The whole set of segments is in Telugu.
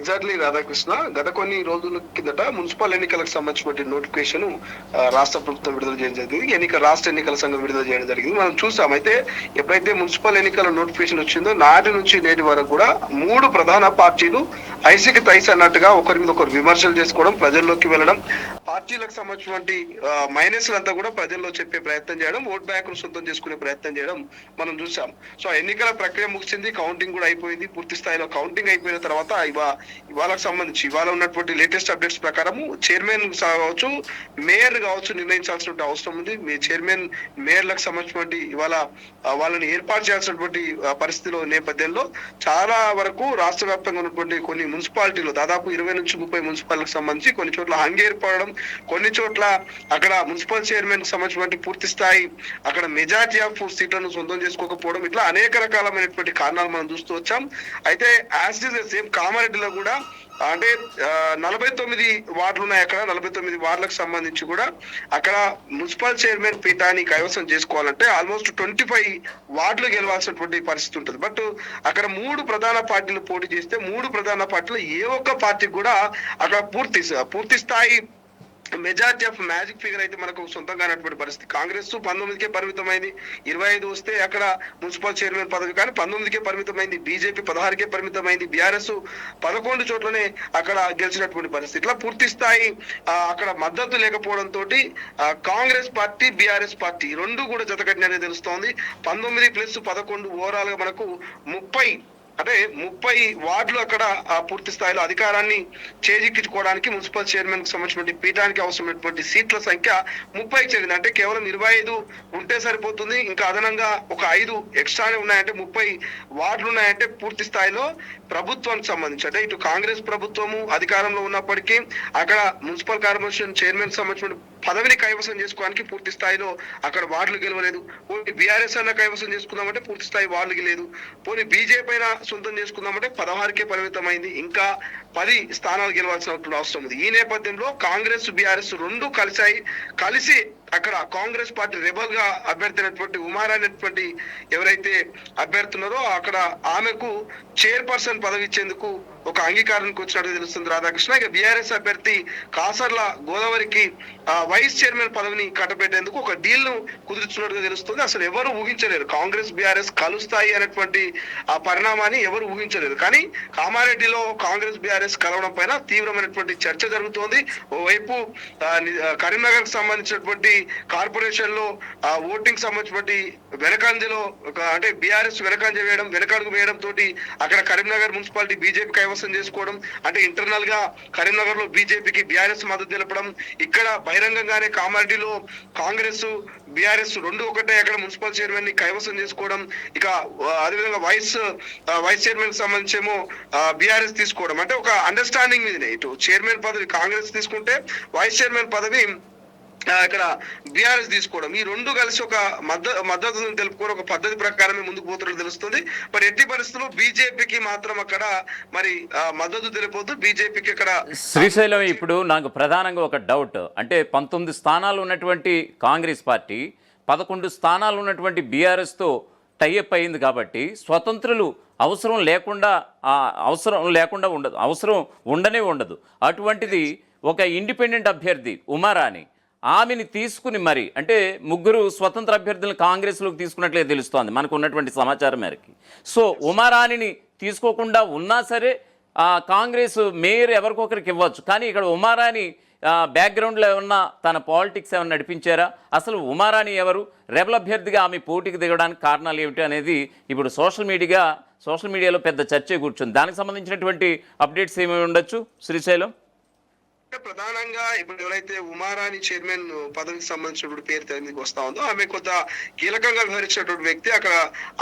ఎగ్జాక్ట్లీ రాధాకృష్ణ. గత కొన్ని రోజుల కిందట మున్సిపల్ ఎన్నికలకు సంబంధించిన నోటిఫికేషన్ రాష్ట్ర ప్రభుత్వం విడుదల చేయడం జరిగింది. రాష్ట్ర ఎన్నికల సంఘం విడుదల చేయడం జరిగింది. మనం చూసాం. అయితే ఎప్పుడైతే మున్సిపల్ ఎన్నికల నోటిఫికేషన్ వచ్చిందో నాటి నుంచి నేటి వరకు కూడా 3 ప్రధాన పార్టీలు ఐసికి తైస్ అన్నట్టుగా ఒకరి మీద ఒకరు విమర్శలు చేసుకోవడం, ప్రజల్లోకి వెళ్ళడం, పార్టీలకు సంబంధించినటువంటి మైనస్లంతా కూడా ప్రజల్లో చెప్పే ప్రయత్నం చేయడం, ఓట్ బ్యాంకును సొంతం చేసుకునే ప్రయత్నం చేయడం మనం చూసాం. సో ఎన్నికల ప్రక్రియ ముగిసింది, కౌంటింగ్ కూడా అయిపోయింది. పూర్తి స్థాయిలో కౌంటింగ్ అయిపోయిన తర్వాత ఇవాళకు సంబంధించి ఇవాళ ఉన్నటువంటి లేటెస్ట్ అప్డేట్స్ ప్రకారం చైర్మన్ కావచ్చు, మేయర్ కావచ్చు నిర్ణయించాల్సిన అవసరం ఉంది. మీ చైర్మన్ మేయర్లకు సంబంధించినటువంటి ఇవాళ వాళ్ళని ఏర్పాటు చేయాల్సినటువంటి పరిస్థితిలో నేపథ్యంలో చాలా వరకు రాష్ట్ర వ్యాప్తంగా ఉన్నటువంటి కొన్ని మున్సిపాలిటీలు దాదాపు 20 నుంచి 30 మున్సిపాలిటీలకు సంబంధించి కొన్ని చోట్ల హంగ్ ఏర్పడడం, కొన్ని చోట్ల అక్కడ మున్సిపల్ చైర్మన్ సంబంధించినటువంటి పూర్తి స్థాయి అక్కడ మెజారిటీ ఆఫ్ సీట్లను సొంతం చేసుకోకపోవడం, ఇట్లా అనేక రకాలమైనటువంటి కారణాలు మనం చూస్తూ వచ్చాం. అయితే యాజ్ ఇట్ ఈస్ సేమ్ కామారెడ్డిలో కూడా అంటే 49 వార్డులు ఉన్నాయి. అక్కడ 49 వార్డులకు సంబంధించి కూడా అక్కడ మున్సిపల్ చైర్మన్ పీఠాన్ని కైవసం చేసుకోవాలంటే ఆల్మోస్ట్ 25 వార్డులు గెలవాల్సినటువంటి పరిస్థితి ఉంటుంది. బట్ అక్కడ 3 ప్రధాన పార్టీలు పోటీ చేస్తే 3 ప్రధాన పార్టీలు ఏ ఒక్క పార్టీకి కూడా అక్కడ పూర్తి స్థాయి మెజారిటీ ఆఫ్ మ్యాజిక్ ఫిగర్ అయితే మనకు సొంతంగా అన్నటువంటి పరిస్థితి. కాంగ్రెస్ 19కే పరిమితమైంది, 25 వస్తే అక్కడ మున్సిపల్ చైర్మన్ పదవి, కానీ 19కే పరిమితమైంది. బీజేపీ 16కే పరిమితమైంది. బీఆర్ఎస్ 11 చోట్లనే అక్కడ గెలిచినటువంటి పరిస్థితి. ఇట్లా పూర్తి స్థాయి అక్కడ మద్దతు లేకపోవడంతో కాంగ్రెస్ పార్టీ, బీఆర్ఎస్ పార్టీ రెండు కూడా జతకట్టిననే తెలుస్తోంది. 19+11 ఓవరాల్ గా మనకు 30 వార్డులు అక్కడ పూర్తి స్థాయిలో అధికారాన్ని చేజిక్కించుకోవడానికి మున్సిపల్ చైర్మన్ కి సంబంధించిన పీఠానికి అవసరమైనటువంటి సీట్ల సంఖ్య 30కి చేరింది. అంటే కేవలం 25 ఉంటే సరిపోతుంది, ఇంకా అదనంగా ఒక 5 ఎక్స్ట్రానే ఉన్నాయంటే 30 వార్డులు ఉన్నాయంటే పూర్తి స్థాయిలో ప్రభుత్వానికి సంబంధించి అంటే ఇటు కాంగ్రెస్ ప్రభుత్వము అధికారంలో ఉన్నప్పటికీ అక్కడ మున్సిపల్ కార్పొరేషన్ చైర్మన్ సంబంధించిన పదవిని కైవసం చేసుకోవడానికి పూర్తి స్థాయిలో అక్కడ వార్డులు గెలవలేదు. పోనీ బీఆర్ఎస్ అన్న కైవసం చేసుకుందామంటే పూర్తి స్థాయి వార్డులు లేదు. పోనీ బీజేపీ అయినా సొంతం చేసుకుందామంటే 16కే పరిమితమైంది. ఇంకా 10 స్థానాలు గెలవాల్సిన అవసరం ఉంది. ఈ నేపథ్యంలో కాంగ్రెస్, బీఆర్ఎస్ రెండు కలిసి అక్కడ కాంగ్రెస్ పార్టీ రెబల్ గా అభ్యర్థి అయినటువంటి ఉమారా అనేటువంటి ఎవరైతే అభ్యర్థి ఉన్నారో అక్కడ ఆమెకు చైర్పర్సన్ పదవి ఇచ్చేందుకు ఒక అంగీకారానికి వచ్చినట్టు తెలుస్తుంది రాధాకృష్ణ. ఇక బీఆర్ఎస్ అభ్యర్థి కాసర్ల గోదావరికి వైస్ చైర్మన్ పదవిని కట్టబెట్టేందుకు ఒక డీల్ ను కుదుర్చున్నట్టుగా తెలుస్తుంది. అసలు ఎవరు ఊహించలేరు కాంగ్రెస్ బీఆర్ఎస్ కలుస్తాయి అనేటువంటి ఆ పరిణామాన్ని ఎవరు ఊహించలేరు. కానీ కామారెడ్డిలో కాంగ్రెస్ బీఆర్ఎస్ కలవడం పైన తీవ్రమైనటువంటి చర్చ జరుగుతోంది. ఓవైపు కరీంనగర్ కు సంబంధించినటువంటి కార్పొరేషన్ లో ఓటింగ్ సంబంధించినటువంటి వెనకంజలో అంటే బీఆర్ఎస్ వెనకడుగు వేయడం తోటి అక్కడ కరీంనగర్ మున్సిపాలిటీ బీజేపీ కైవసం చేసుకోవడం, అంటే ఇంటర్నల్ గా కరీంనగర్ లో బీజేపీకి బీఆర్ఎస్ మద్దతు తెలపడం, ఇక్కడ బహిరంగంగానే కామారెడ్డిలో కాంగ్రెస్ బీఆర్ఎస్ రెండు ఒకటే అక్కడ మున్సిపల్ చైర్మన్ ని కైవసం చేసుకోవడం, ఇక అదేవిధంగా వైస్ చైర్మన్ కి సంబంధించేమో బీఆర్ఎస్ తీసుకోవడం, అంటే ఒక అండర్స్టాండింగ్ మీదనే ఇటు చైర్మన్ పదవి కాంగ్రెస్ తీసుకుంటే వైస్ చైర్మన్ పదవి ఇక్కడ బీఆర్ఎస్ తీసుకోవడం, ఈ రెండు కలిసి ఒక మద్దతును తెలుపుకొని ఒక పద్ధతి ప్రకారమే ముందుకు పోతున్నట్టు తెలుస్తుంది. మరి ఎట్టి పరిస్థితుల్లో బీజేపీకి మాత్రం అక్కడ మరి మద్దతు తెలిపొద్దు. బీజేపీకి అక్కడ శ్రీశైలం ఇప్పుడు నాకు ప్రధానంగా ఒక డౌట్, అంటే 19 స్థానాలు ఉన్నటువంటి కాంగ్రెస్ పార్టీ 11 స్థానాలు ఉన్నటువంటి బీఆర్ఎస్తో టైఅప్ అయింది కాబట్టి స్వతంత్రులు అవసరం లేకుండా ఉండదు, అవసరం ఉండదు. అటువంటిది ఒక ఇండిపెండెంట్ అభ్యర్థి ఉమారాణి ఆమెని తీసుకుని మరి అంటే 3 స్వతంత్ర అభ్యర్థులను కాంగ్రెస్లోకి తీసుకున్నట్లే తెలుస్తోంది మనకు ఉన్నటువంటి సమాచారం మేరకి. సో ఉమారాణిని తీసుకోకుండా ఉన్నా సరే కాంగ్రెస్ మేయర్ ఎవరికొకరికి ఇవ్వచ్చు, కానీ ఇక్కడ ఉమారాణి బ్యాక్గ్రౌండ్లో ఏమన్నా తన పాలిటిక్స్ ఏమైనా నడిపించారా, అసలు ఉమారాణి ఎవరు, రెబల్ అభ్యర్థిగా ఆమె పోటీకి దిగడానికి కారణాలు ఏమిటి అనేది ఇప్పుడు సోషల్ మీడియాలో పెద్ద చర్చ కూర్చుంది. దానికి సంబంధించినటువంటి అప్డేట్స్ ఏమేమి ఉండొచ్చు శ్రీశైలం? ప్రధానంగా ఇప్పుడు ఎవరైతే ఉమారాణి చైర్మన్ పదవికి సంబంధించినటువంటి పేరు తెరమికి వస్తా ఉందో ఆమె కొంత కీలకంగా వ్యవహరించినటువంటి వ్యక్తి. అక్కడ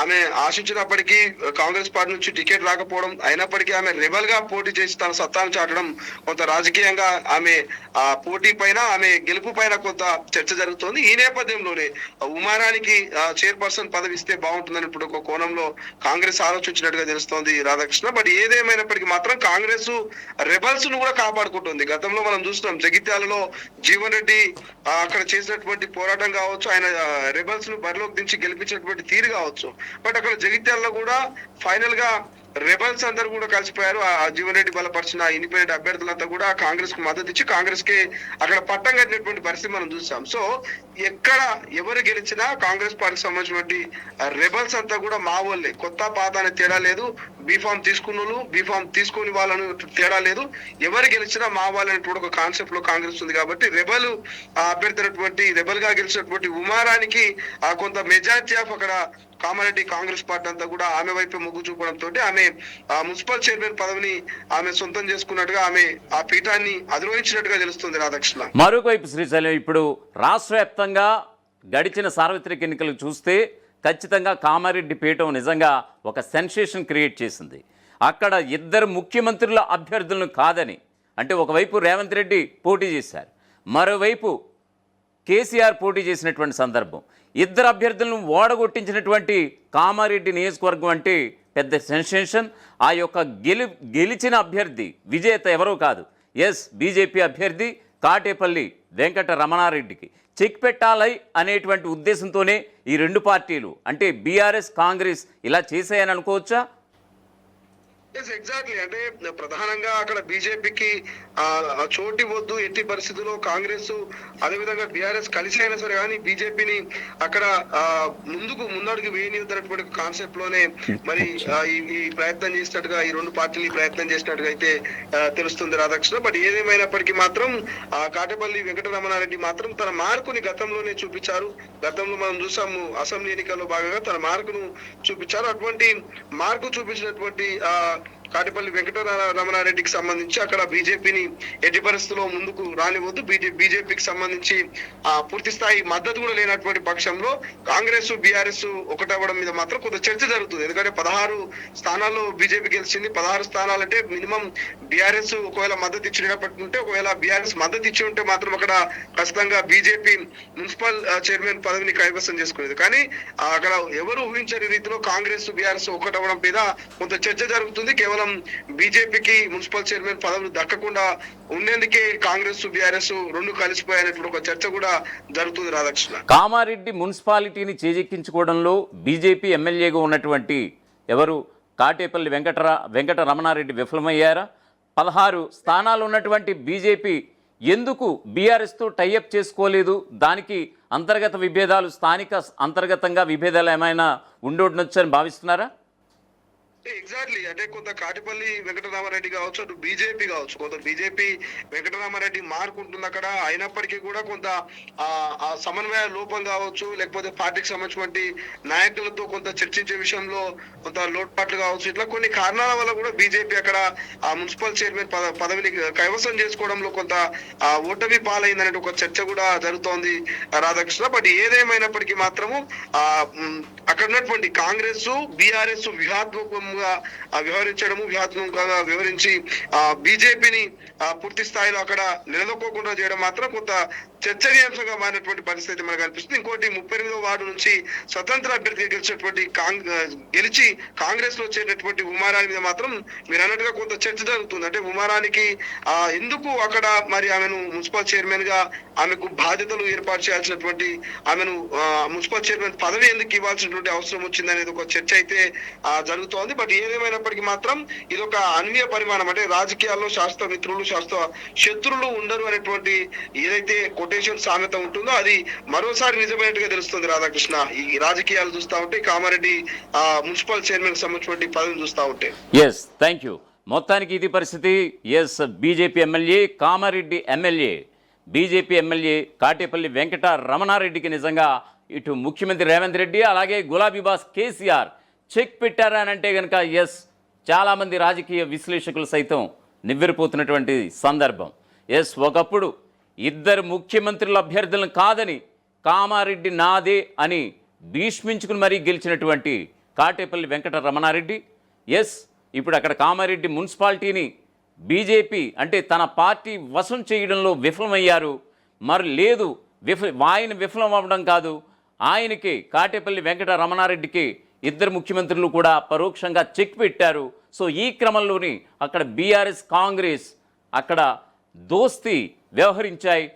ఆమె ఆశించినప్పటికీ కాంగ్రెస్ పార్టీ నుంచి టికెట్ రాకపోవడం, అయినప్పటికీ ఆమె రెబల్ గా పోటీ చేసి తన సత్తాను చాటడం, కొంత రాజకీయంగా ఆమె పోటీ పైన ఆమె గెలుపు పైన కొంత చర్చ జరుగుతోంది. ఈ నేపథ్యంలోనే ఉమారానికి చైర్పర్సన్ పదవి ఇస్తే బాగుంటుందని ఇప్పుడు ఒక కోణంలో కాంగ్రెస్ ఆలోచించినట్టుగా తెలుస్తోంది రాధాకృష్ణ. బట్ ఏదేమైనప్పటికీ మాత్రం కాంగ్రెస్ రెబల్స్ ను కూడా కాపాడుకుంటుంది. గతంలో మనం చూస్తున్నాం జగిత్యాలలో జీవన్ రెడ్డి అక్కడ చేసినటువంటి పోరాటం కావచ్చు, ఆయన రెబల్స్ ను బరిలోకి దించి గెలిపించినటువంటి తీరు కావచ్చు. బట్ అక్కడ జగిత్యాలలో కూడా ఫైనల్ గా రెబల్స్ అందరూ కూడా కలిసిపోయారు. ఆ జీవన్ రెడ్డి బలపరిచిన ఇండిపెండెంట్ అభ్యర్థులంతా కూడా కాంగ్రెస్ కు మద్దతు ఇచ్చి కాంగ్రెస్ కి అక్కడ పట్టం కట్టినటువంటి పరిస్థితి మనం చూసాం. సో ఎక్కడ ఎవరు గెలిచినా కాంగ్రెస్ పార్టీకి సంబంధించినటువంటి రెబల్స్ అంతా కూడా మా వాళ్ళే, కొత్త పాత అనే తేడా లేదు. బీఫామ్ తీసుకున్న బీఫామ్ తీసుకుని వాళ్ళని తేడా లేదు. ఎవరు గెలిచినా మా వాళ్ళనేటువంటి ఒక కాన్సెప్ట్ లో కాంగ్రెస్ ఉంది. కాబట్టి రెబల్ అభ్యర్థి రెబల్ గా గెలిచినటువంటి ఉమారానికి కొంత మెజారిటీ ఆఫ్ అక్కడ కామారెడ్డి కాంగ్రెస్ పార్టీ అంతా కూడా ఆమె వైపు మొగ్గు చూపడంతో ఆమె మున్సిపల్ చైర్మన్ పదవిని ఆమె సొంతం చేసుకున్నట్టుగా, ఆమె ఆ పీఠాన్ని అధిరోహించినట్టుగా తెలుస్తుంది రాధాకృష్ణ. మరొకవైపు శ్రీశైలం, ఇప్పుడు రాష్ట్ర వ్యాప్తంగా గడిచిన సార్వత్రిక ఎన్నికలు చూస్తే ఖచ్చితంగా కామారెడ్డి పీఠం నిజంగా ఒక సెన్సేషన్ క్రియేట్ చేసింది. అక్కడ ఇద్దరు ముఖ్యమంత్రుల అభ్యర్థులను కాదని, అంటే ఒకవైపు రేవంత్ రెడ్డి పోటీ చేశారు, మరోవైపు కేసీఆర్ పోటీ చేసినటువంటి సందర్భం. ఇద్దరు అభ్యర్థులను ఓడగొట్టించినటువంటి కామారెడ్డి నియోజకవర్గం అంటే పెద్ద సెన్సేషన్. ఆ యొక్క గెలిచిన అభ్యర్థి విజేత ఎవరో కాదు, బీజేపీ అభ్యర్థి కాటేపల్లి వెంకట రమణారెడ్డికి చెక్ పెట్టాలి అనేటువంటి ఉద్దేశంతోనే ఈ రెండు పార్టీలు, అంటే బీఆర్ఎస్ కాంగ్రెస్ ఇలా చేశాయని అనుకోవచ్చా? ఎగ్జాక్ట్లీ. అంటే ప్రధానంగా అక్కడ బీజేపీకి చోటు వద్దు ఎట్టి పరిస్థితుల్లో, కాంగ్రెస్ అదేవిధంగా బీఆర్ఎస్ కలిసి అయినా సరే కానీ బీజేపీని అక్కడ ముందడుగు వేయనివ్వనటువంటి కాన్సెప్ట్ లోనే మరి ఈ ప్రయత్నం చేసినట్టుగా, ఈ రెండు పార్టీలు ప్రయత్నం చేసినట్టుగా అయితే తెలుస్తుంది రాధాకృష్ణ. బట్ ఏదేమైనప్పటికీ మాత్రం కాటేపల్లి వెంకటరమణారెడ్డి మాత్రం తన మార్కుని గతంలోనే చూపించారు. గతంలో మనం చూసాము అసెంబ్లీ ఎన్నికల్లో భాగంగా తన మార్కును చూపించారు. అటువంటి మార్కు చూపించినటువంటి కాటేపల్లి వెంకటరమణారెడ్డికి సంబంధించి అక్కడ బీజేపీని ఎట్టి పరిస్థితుల్లో ముందుకు రానివద్దు, బీజేపీకి సంబంధించి పూర్తి స్థాయి మద్దతు కూడా లేనటువంటి పక్షంలో కాంగ్రెస్ బీఆర్ఎస్ ఒకటవ్వడం మీద మాత్రం కొంత చర్చ జరుగుతుంది. ఎందుకంటే 16 స్థానాల్లో బీజేపీ గెలిచింది. 16 స్థానాలంటే మినిమం బీఆర్ఎస్ ఒకవేళ మద్దతు ఇచ్చినప్పటి ఉంటే, ఒకవేళ బీఆర్ఎస్ మద్దతు ఇచ్చి ఉంటే మాత్రం అక్కడ ఖచ్చితంగా బీజేపీ మున్సిపల్ చైర్మన్ పదవిని కైవసం చేసుకునేది. కానీ అక్కడ ఎవరు ఊహించని రీతిలో కాంగ్రెస్ బీఆర్ఎస్ ఒకటవ్వడం మీద కొంత చర్చ జరుగుతుంది. కేవలం బీజేపీకి మున్సిపల్ చైర్మన్ పదవులు దక్కకుండా ఉండేందుకే కాంగ్రెస్ బీఆర్ఎస్ రెండు కలిసిపోయాయనేటువంటి ఒక చర్చ కూడా జరుగుతుంది రాధాకృష్ణ. కామారెడ్డి మున్సిపాలిటీని చేజెక్కించుకోవడంలో బీజేపీ ఎమ్మెల్యేగా ఉన్నటువంటి ఎవరు కాటేపల్లి వెంకట రమణారెడ్డి విఫలమయ్యారా? 16 స్థానాలు ఉన్నటువంటి బీజేపీ ఎందుకు బీఆర్ఎస్తో టైఅప్ చేసుకోలేదు? దానికి అంతర్గత విభేదాలు, స్థానిక అంతర్గతంగా విభేదాలు ఏమైనా ఉండొచ్చని భావిస్తున్నారా? ఎగ్జాక్ట్లీ. అంటే కొంత కాటేపల్లి వెంకటరామారెడ్డి కావచ్చు, అటు బీజేపీ కావచ్చు, కొంత బీజేపీ వెంకటరామారెడ్డి మార్కు ఉంటుంది అక్కడ. అయినప్పటికీ కూడా కొంత ఆ సమన్వయ లోపం కావచ్చు, లేకపోతే పార్టీకి సంబంధించినటువంటి నాయకులతో కొంత చర్చించే విషయంలో కొంత లోటుపాట్లు కావచ్చు, ఇట్లా కొన్ని కారణాల వల్ల కూడా బీజేపీ అక్కడ ఆ మున్సిపల్ చైర్మన్ పదవిని కైవసం చేసుకోవడంలో కొంత ఓటమి పాలైందనే ఒక చర్చ కూడా జరుగుతోంది రాధాకృష్ణ. బట్ ఏదేమైనప్పటికీ మాత్రము అక్కడ ఉన్నటువంటి కాంగ్రెస్ బీఆర్ఎస్ వ్యూహాత్మకంగా వ్యూహాత్మకంగా వివరించి బీజేపీని పూర్తి స్థాయిలో అక్కడ నిలదొక్కకుండా చేయడం మాత్రం కొంత చర్చనీయాంశంగా మారినటువంటి పరిస్థితి మనకు కనిపిస్తుంది. ఇంకోటి 38వ వార్డు నుంచి స్వతంత్ర అభ్యర్థిగా గెలిచినటువంటి గెలిచి కాంగ్రెస్ లో చేరినటువంటి ఉమారాణి మీద మాత్రం మీరు అన్నట్టుగా కొంత చర్చ జరుగుతుంది. అంటే ఉమారానికి ఎందుకు అక్కడ మరి ఆమెను మున్సిపల్ చైర్మన్ గా ఆమెకు బాధ్యతలు ఏర్పాటు చేయాల్సినటువంటి, ఆమెను మున్సిపల్ చైర్మన్ పదవి ఎందుకు ఇవ్వాల్సినటువంటి అవసరం వచ్చింది అనేది ఒక చర్చ అయితే జరుగుతోంది. బట్ ఏదేమైనప్పటికీ మాత్రం ఇది ఒక అన్వయ పరిమాణం. అంటే రాజకీయాల్లో శాస్త్ర మిత్రులు శాస్త్ర శత్రులు ఉండరు అనేటువంటి ఏదైతే కొటేషన్ సామెత ఉంటుందో అది మరోసారి నిజమైనట్టుగా తెలుస్తుంది రాధాకృష్ణ. ఈ రాజకీయాలు చూస్తా ఉంటే, కామారెడ్డి మున్సిపల్ చైర్మన్ సంబంధించిన పదవిని చూస్తా ఉంటే. Thank you. మొత్తానికి ఇది పరిస్థితి. BJP MLA Kamareddy MLA, BJP MLA Katepalli Venkata రమణారెడ్డికి నిజంగా ఇటు ముఖ్యమంత్రి రేవంత్ రెడ్డి అలాగే గులాబీ బాస్ కేసీఆర్ చెక్ పెట్టారా అని అంటే కనుక చాలామంది రాజకీయ విశ్లేషకులు సైతం నివ్వెరపోతున్నటువంటి సందర్భం. ఒకప్పుడు ఇద్దరు ముఖ్యమంత్రుల అభ్యర్థులను కాదని కామారెడ్డి నాదే అని భీష్మించుకుని మరీ గెలిచినటువంటి కాటేపల్లి వెంకట రమణారెడ్డి ఇప్పుడు అక్కడ కామారెడ్డి మున్సిపాలిటీని బీజేపీ అంటే తన పార్టీ వశం చేయడంలో విఫలమయ్యారు. మరి లేదు, ఆయన విఫలం అవ్వడం కాదు, ఆయనకి కాటేపల్లి వెంకట రమణారెడ్డికి ఇద్దరు ముఖ్యమంత్రులు కూడా పరోక్షంగా చెక్ పెట్టారు. సో ఈ క్రమంలోని అక్కడ బీఆర్ఎస్ కాంగ్రెస్ అక్కడ దోస్తీ వ్యవహరించాయి.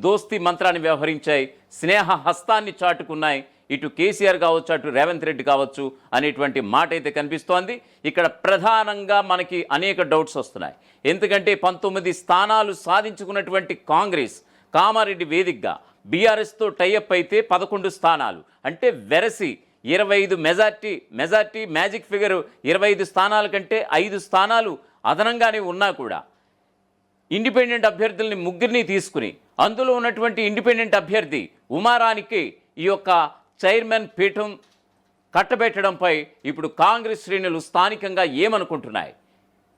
దోస్తీ మంత్రాన్ని వ్యవహరించాయి, స్నేహ హస్తాన్ని చాటుకున్నాయి. ఇటు కేసీఆర్ కావచ్చు, అటు రేవంత్ రెడ్డి కావచ్చు అనేటువంటి మాట అయితే కనిపిస్తోంది. ఇక్కడ ప్రధానంగా మనకి అనేక డౌట్స్ వస్తున్నాయి. ఎందుకంటే 19 స్థానాలు సాధించుకున్నటువంటి కాంగ్రెస్ కామారెడ్డి వేదికగా బీఆర్ఎస్తో టైఅప్ అయితే 11 స్థానాలు, అంటే వెరసి 25 మెజార్టీ మ్యాజిక్ ఫిగర్ 25 స్థానాల కంటే 5 స్థానాలు అదనంగానే ఉన్నా కూడా ఇండిపెండెంట్ అభ్యర్థుల్ని ముగ్గురిని తీసుకుని అందులో ఉన్నటువంటి ఇండిపెండెంట్ అభ్యర్థి ఉమారానికి ఈ యొక్క చైర్మన్ పీఠం కట్టబెట్టడంపై ఇప్పుడు కాంగ్రెస్ శ్రేణులు స్థానికంగా ఏమనుకుంటున్నాయి?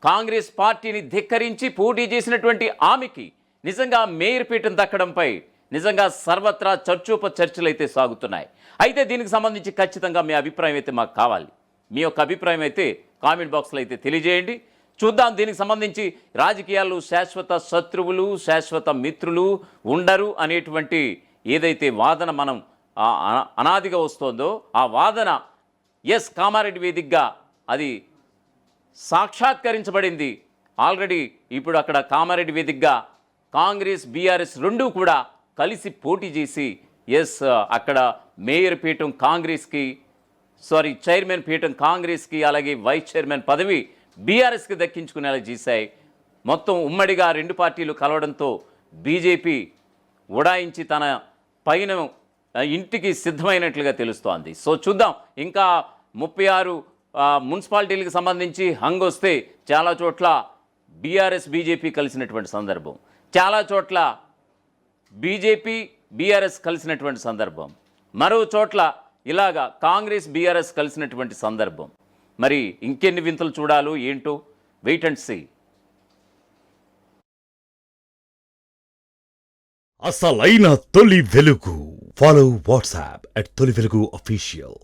కాంగ్రెస్ పార్టీని ధిక్కరించి పోటీ చేసినటువంటి ఆమెకి నిజంగా మేయర్ పీఠం దక్కడంపై నిజంగా సర్వత్రా చర్చలు అయితే సాగుతున్నాయి. అయితే దీనికి సంబంధించి ఖచ్చితంగా మీ అభిప్రాయం అయితే మాకు కావాలి. మీ యొక్క అభిప్రాయం అయితే కామెంట్ బాక్స్లో అయితే తెలియజేయండి. చూద్దాం దీనికి సంబంధించి. రాజకీయాల్లో శాశ్వత శత్రువులు, శాశ్వత మిత్రులు ఉండరు అనేటువంటి ఏదైతే వాదన మనం అనాదిగా వస్తుందో ఆ వాదన కామారెడ్డి వేదికగా అది సాక్షాత్కరించబడింది ఆల్రెడీ. ఇప్పుడు అక్కడ కామారెడ్డి వేదికగా కాంగ్రెస్ బీఆర్ఎస్ రెండూ కూడా కలిసి పోటీ చేసి అక్కడ మేయర్ పీఠం కాంగ్రెస్కి, చైర్మన్ పీఠం కాంగ్రెస్కి, అలాగే వైస్ చైర్మన్ పదవి బీఆర్ఎస్కి దక్కించుకునేలా చేశాయి. మొత్తం ఉమ్మడిగా రెండు పార్టీలు కలవడంతో బీజేపీ ఉడాయించి తన పైన ఇంటికి సిద్ధమైనట్లుగా తెలుస్తోంది. చూద్దాం. ఇంకా 36 మున్సిపాలిటీలకు సంబంధించి హంగ్ వస్తే చాలా చోట్ల బీఆర్ఎస్ బీజేపీ కలిసినటువంటి సందర్భం, చాలా చోట్ల బీజేపీ బీఆర్ఎస్ కలిసినటువంటి సందర్భం, మరో చోట్ల ఇలాగా కాంగ్రెస్ బీఆర్ఎస్ కలిసినటువంటి సందర్భం. మరి ఇంకెన్ని వింతలు చూడాలో ఏంటో వెయిట్ అండ్ సీ. అసలైన తొలి వెలుగు. ఫాలో వాట్సాప్ @తొలి వెలుగు official.